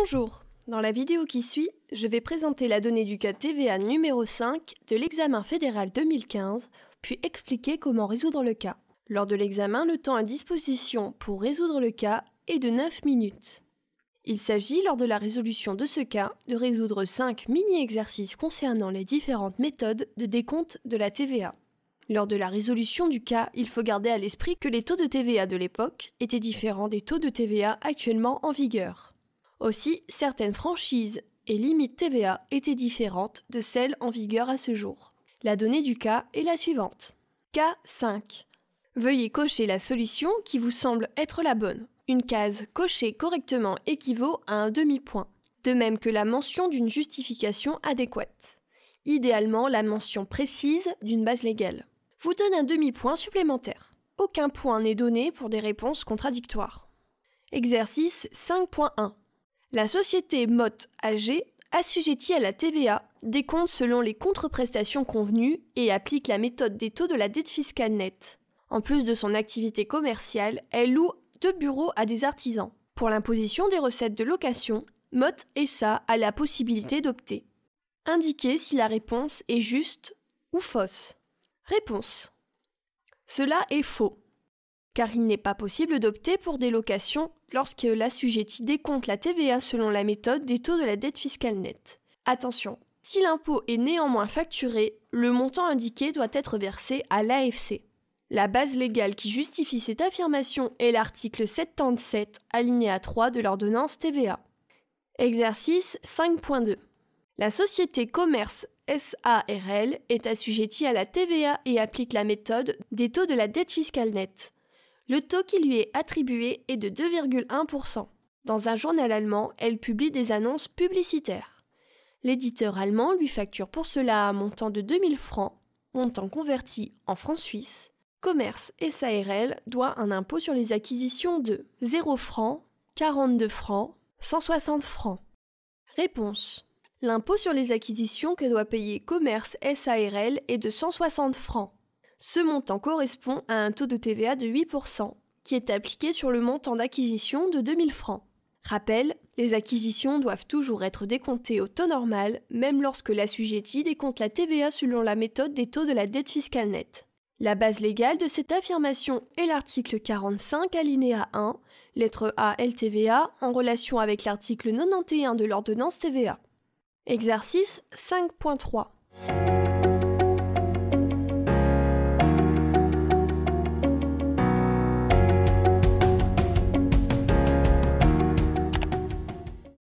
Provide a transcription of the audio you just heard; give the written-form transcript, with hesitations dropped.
Bonjour, dans la vidéo qui suit, je vais présenter la donnée du cas TVA numéro 5 de l'examen fédéral 2015, puis expliquer comment résoudre le cas. Lors de l'examen, le temps à disposition pour résoudre le cas est de 9 minutes. Il s'agit, lors de la résolution de ce cas, de résoudre 5 mini-exercices concernant les différentes méthodes de décompte de la TVA. Lors de la résolution du cas, il faut garder à l'esprit que les taux de TVA de l'époque étaient différents des taux de TVA actuellement en vigueur. Aussi, certaines franchises et limites TVA étaient différentes de celles en vigueur à ce jour. La donnée du cas est la suivante. Cas 5. Veuillez cocher la solution qui vous semble être la bonne. Une case cochée correctement équivaut à un demi-point, de même que la mention d'une justification adéquate. Idéalement, la mention précise d'une base légale vous donne un demi-point supplémentaire. Aucun point n'est donné pour des réponses contradictoires. Exercice 5.1. La société Mott AG, assujettie à la TVA, décompte selon les contreprestations convenues et applique la méthode des taux de la dette fiscale nette. En plus de son activité commerciale, elle loue 2 bureaux à des artisans. Pour l'imposition des recettes de location, Mott SA a la possibilité d'opter. Indiquez si la réponse est juste ou fausse. Réponse. Cela est faux, car il n'est pas possible d'opter pour des locations lorsque l'assujetti décompte la TVA selon la méthode des taux de la dette fiscale nette. Attention, si l'impôt est néanmoins facturé, le montant indiqué doit être versé à l'AFC. La base légale qui justifie cette affirmation est l'article 77, alinéa 3 de l'ordonnance TVA. Exercice 5.2. La société Commerce SARL est assujettie à la TVA et applique la méthode des taux de la dette fiscale nette. Le taux qui lui est attribué est de 2,1%. Dans un journal allemand, elle publie des annonces publicitaires. L'éditeur allemand lui facture pour cela un montant de 2000 francs, montant converti en francs suisses. Commerce SARL doit un impôt sur les acquisitions de 0 francs, 42 francs, 160 francs. Réponse. L'impôt sur les acquisitions que doit payer Commerce SARL est de 160 francs. Ce montant correspond à un taux de TVA de 8%, qui est appliqué sur le montant d'acquisition de 2000 francs. Rappel, les acquisitions doivent toujours être décomptées au taux normal, même lorsque l'assujetti décompte la TVA selon la méthode des taux de la dette fiscale nette. La base légale de cette affirmation est l'article 45 alinéa 1, lettre A LTVA, en relation avec l'article 91 de l'ordonnance TVA. Exercice 5.3.